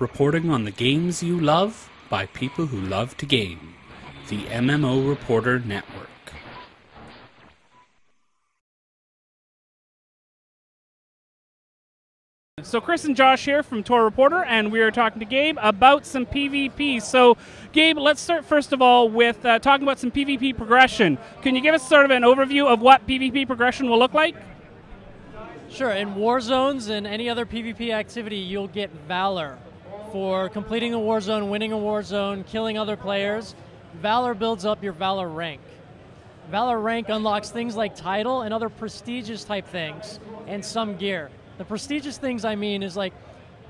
reporting on the games you love by people who love to game. The MMO Reporter Network. So Chris and Josh here from TOR Reporter, and we are talking to Gabe about some PvP. So Gabe, let's start first of all with talking about some PvP progression. Can you give us sort of an overview of what PvP progression will look like? Sure. In war zones and any other PvP activity, you'll get Valor. For completing a war zone, winning a war zone, killing other players, Valor builds up your Valor rank. Valor rank unlocks things like title and other prestigious type things, and some gear. The prestigious things I mean is like,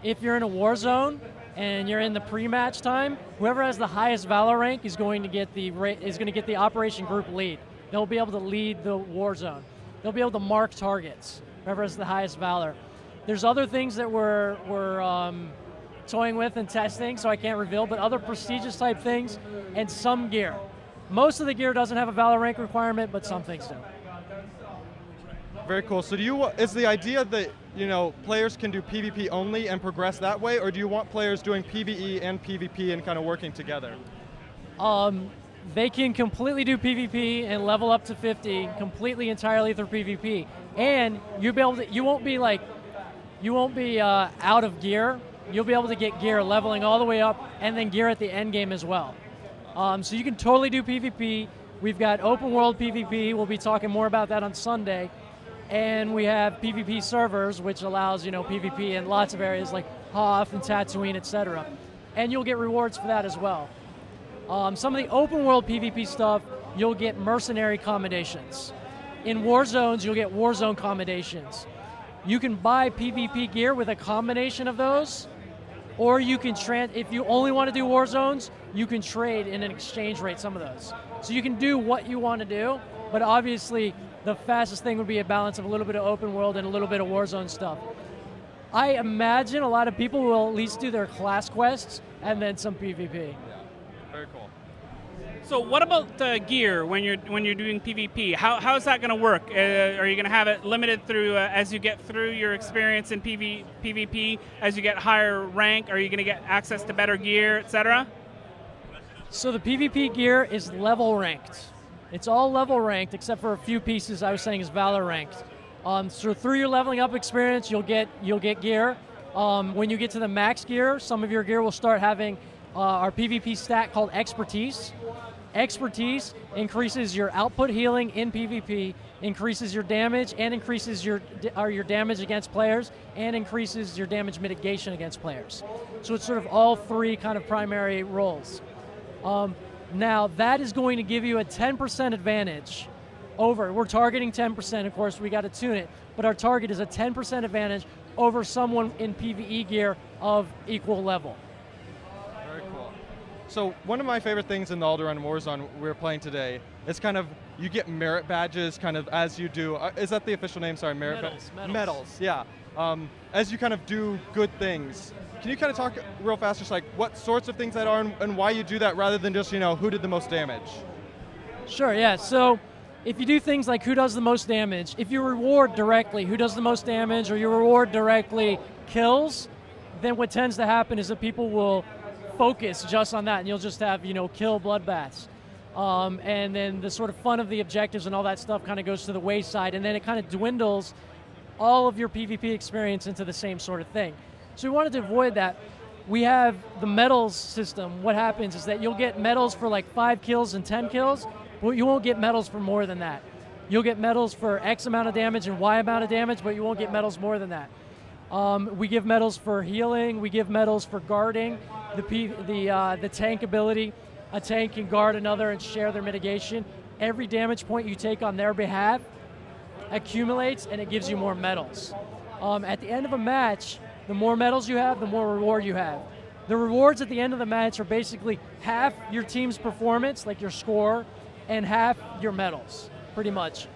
if you're in a war zone and you're in the pre-match time, whoever has the highest Valor rank is going to get the Operation Group lead. They'll be able to lead the war zone. They'll be able to mark targets. Whoever has the highest Valor. There's other things that we're toying with and testing, so I can't reveal, but other prestigious type things and some gear. Most of the gear doesn't have a Valor rank requirement, but some things do. Very cool. So is the idea that players can do PvP only and progress that way, or do you want players doing PvE and PvP and kind of working together? They can completely do PvP and level up to 50 completely entirely through PvP, and you won't be out of gear. You'll be able to get gear leveling all the way up, and then gear at the end game as well. So you can totally do PvP. We've got open world PvP. We'll be talking more about that on Sunday. And we have PvP servers, which allows PvP in lots of areas like Hoth and Tatooine, etc. And you'll get rewards for that as well. Some of the open world PvP stuff, you'll get mercenary commendations. In war zones, you'll get war zone commendations. You can buy PvP gear with a combination of those, or you can if you only want to do war zones, you can trade in an exchange rate some of those. So you can do what you want to do, but obviously the fastest thing would be a balance of a little bit of open world and a little bit of war zone stuff. I imagine a lot of people will at least do their class quests and then some PvP. Yeah, very cool. So what about gear when you're doing PvP? How is that going to work? Are you going to have it limited through as you get through your experience in PvP, as you get higher rank? Are you going to get access to better gear, etc.? So the PvP gear is level ranked. It's all level ranked except for a few pieces I was saying is Valor ranked. So through your leveling up experience, you'll get gear. When you get to the max gear, some of your gear will start having our PvP stat called Expertise. Expertise increases your output healing in PvP, increases your damage, and increases your damage against players, and increases your damage mitigation against players. So it's sort of all three kind of primary roles. Now that is going to give you a 10% advantage over, we're targeting 10%, of course we got to tune it, but our target is a 10% advantage over someone in PvE gear of equal level. Very cool. So one of my favorite things in the Alderaan Warzone we were playing today is kind of, you get merit badges kind of as you do, is that the official name? Sorry, merit medals. Medals, yeah. As you kind of do good things. Can you kind of talk real fast, just like what sorts of things that are and why you do that rather than just, who did the most damage? Sure, yeah. So if you do things like who does the most damage, if you reward directly who does the most damage or you reward directly kills, then what tends to happen is that people will focus just on that and you'll just have, kill bloodbaths. And then the sort of fun of the objectives and all that stuff kind of goes to the wayside, and then it kind of dwindles all of your PvP experience into the same sort of thing. So we wanted to avoid that. We have the medals system. What happens is that you'll get medals for like 5 kills and 10 kills, but you won't get medals for more than that. You'll get medals for X amount of damage and Y amount of damage, but you won't get medals more than that. We give medals for healing. We give medals for guarding, the tank ability. A tank can guard another and share their mitigation. Every damage point you take on their behalf accumulates, and it gives you more medals. At the end of a match, the more medals you have, the more reward you have. The rewards at the end of the match are basically half your team's performance, like your score, and half your medals, pretty much.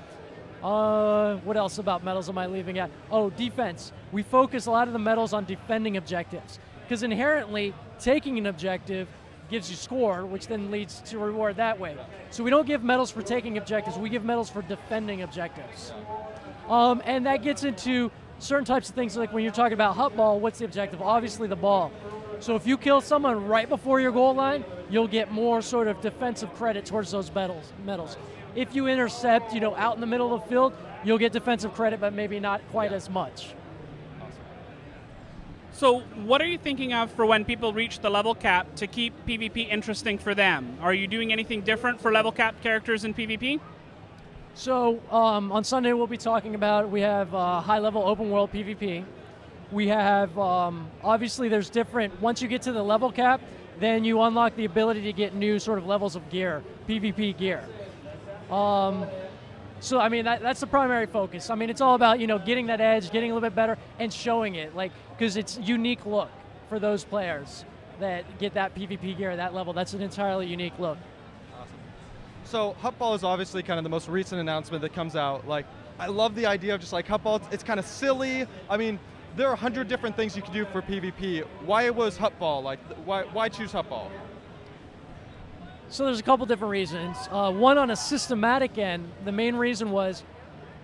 What else about medals am I leaving out? Oh, defense. We focus a lot of the medals on defending objectives, because inherently, taking an objective gives you score, which then leads to reward that way. So we don't give medals for taking objectives, we give medals for defending objectives. And that gets into certain types of things, like when you're talking about Hotball, what's the objective? Obviously the ball. So if you kill someone right before your goal line, you'll get more sort of defensive credit towards those medals. If you intercept, out in the middle of the field, you'll get defensive credit, but maybe not quite as much. So what are you thinking of for when people reach the level cap to keep PvP interesting for them? Are you doing anything different for level cap characters in PvP? So on Sunday we'll be talking about, we have high-level open world PvP. We have, obviously there's different, once you get to the level cap, then you unlock the ability to get new sort of levels of gear, PvP gear. So, I mean, that's the primary focus. I mean, it's all about, getting that edge, getting a little bit better, and showing it, because it's unique look for those players that get that PvP gear at that level. That's an entirely unique look. Awesome. So, Hotball is obviously kind of the most recent announcement that comes out. I love the idea of just Hotball. It's kind of silly. I mean, there are 100 different things you can do for PvP. Why was Hotball? Why choose Hotball? So there's a couple different reasons. One, on a systematic end, the main reason was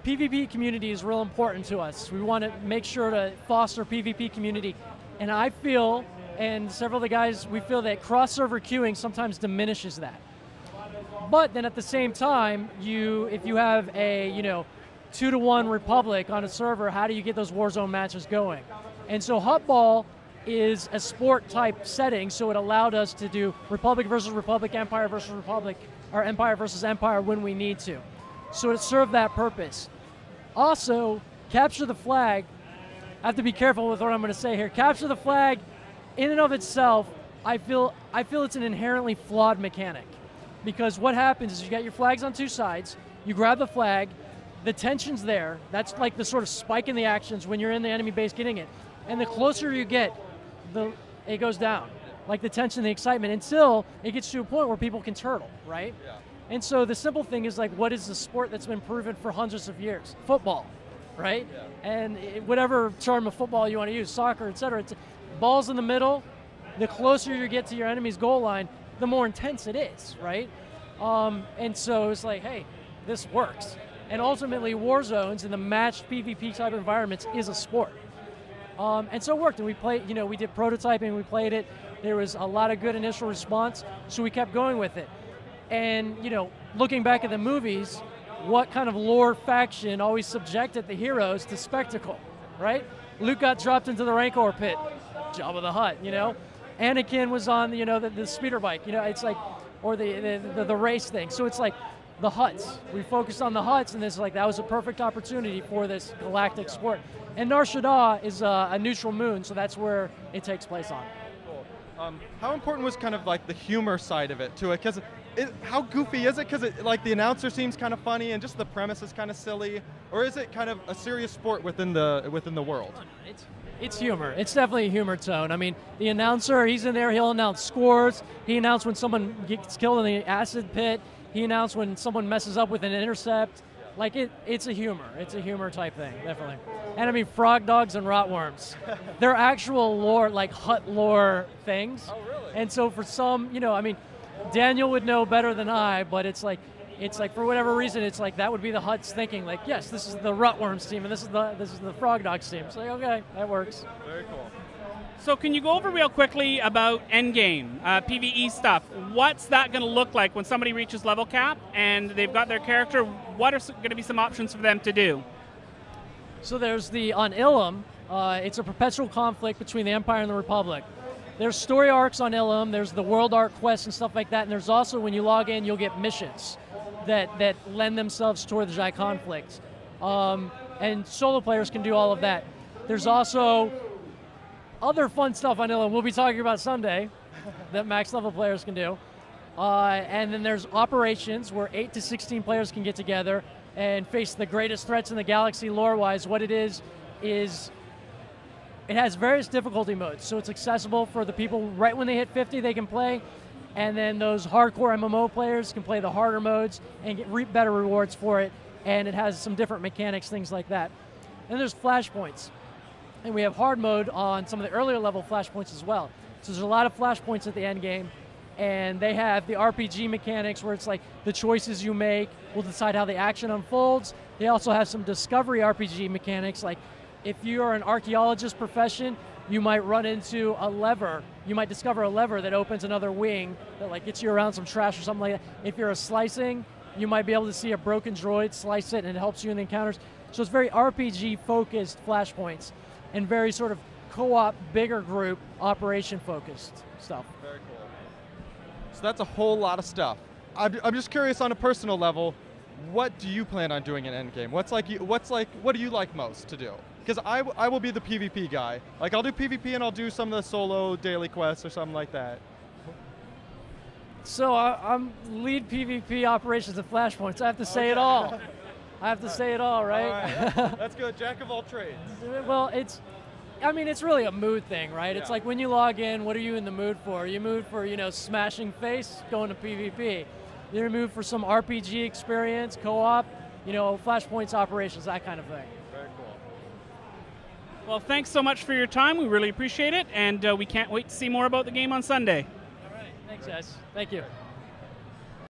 PvP community is real important to us. We want to make sure to foster PvP community. And I feel, and several of the guys, we feel that cross-server queuing sometimes diminishes that. But then at the same time, if you have a 2-to-1 Republic on a server, how do you get those Warzone matches going? And so Hotball is a sport type setting, so it allowed us to do Republic versus Republic, Empire versus Republic, or Empire versus Empire when we need to. So it served that purpose. Also, capture the flag, I have to be careful with what I'm going to say here. Capture the flag, in and of itself, I feel it's an inherently flawed mechanic. Because what happens is you got your flags on two sides, you grab the flag, the tension's there, that's like the sort of spike in the actions when you're in the enemy base getting it. And the closer you get, it goes down, like the tension, the excitement, until it gets to a point where people can turtle, right? Yeah. And so the simple thing is what is the sport that's been proven for hundreds of years? Football, right? Yeah. And whatever term of football you want to use, soccer, etc. Ball's in the middle. The closer you get to your enemy's goal line, the more intense it is, right? And so it's hey, this works. And ultimately, war zones and the matched PvP type environments is a sport. And so it worked, and we played, we did prototyping, we played it, there was a lot of good initial response, so we kept going with it. And, looking back at the movies, what kind of lore faction always subjected the heroes to spectacle, right? Luke got dropped into the Rancor pit, Jabba the Hutt, Anakin was on, the speeder bike, it's or the race thing. So it's the Hutts. We focused on the Hutts, and that was a perfect opportunity for this galactic sport. And Nar Shaddaa is a neutral moon, so that's where it takes place on. Cool. How important was kind of the humor side of it to it? Because how goofy is it? Because the announcer seems kind of funny, and just the premise is kind of silly, or is it kind of a serious sport within the world? It's humor. It's definitely a humor tone. I mean, the announcer, he's in there. He'll announce scores. He announced when someone gets killed in the acid pit. He announced when someone messes up with an intercept. It's a humor. It's a humor type thing, definitely. And I mean, frog dogs and rotworms. They're actual lore, Hutt lore things. Oh, really? And so for some, Daniel would know better than I, but it's for whatever reason, that would be the Hutts thinking, yes, this is the rotworms team, and this is the frog dogs team. So okay, that works. Very cool. So can you go over real quickly about Endgame, PvE stuff? What's that going to look like when somebody reaches level cap and they've got their character? What are going to be some options for them to do? So there's on Ilum, it's a perpetual conflict between the Empire and the Republic. There's story arcs on Ilum, there's the world arc quests and stuff like that, and there's also, when you log in, you'll get missions that lend themselves toward the Jai conflict. And solo players can do all of that. There's also other fun stuff on Ilum we'll be talking about Sunday that max level players can do. And then there's operations where 8 to 16 players can get together and face the greatest threats in the galaxy lore-wise. What it is it has various difficulty modes, so it's accessible for the people right when they hit 50 they can play, and then those hardcore MMO players can play the harder modes and reap better rewards for it, and it has some different mechanics, things like that. And there's flashpoints. And we have hard mode on some of the earlier level flashpoints as well. So there's a lot of flashpoints at the end game, and they have the RPG mechanics where it's the choices you make will decide how the action unfolds. They also have some discovery RPG mechanics, if you are an archaeologist profession, you might run into a lever you might discover a lever that opens another wing that like gets you around some trash or something like that. If you're a slicing, you might be able to see a broken droid, slice it, and it helps you in the encounters. So it's very RPG-focused flashpoints and very sort of co-op, bigger group, operation-focused stuff. Very cool. So that's a whole lot of stuff. I'm just curious on a personal level, what do you plan on doing in Endgame? What do you like most to do? Because I will be the PvP guy. Like I'll do PvP and I'll do some of the solo daily quests or something like that. So I'm lead PvP operations at Flashpoints. I have to say it all. I have to say it all, right? All right. That's good. Jack of all trades. Well, it's really a mood thing, right? Yeah. It's like when you log in, what are you in the mood for? Are you in the mood for, smashing face, going to PvP? You're in the mood for some RPG experience, co-op, Flashpoints operations, that kind of thing. Very cool. Well, thanks so much for your time. We really appreciate it, and we can't wait to see more about the game on Sunday. All right. Thanks, guys. Thank you.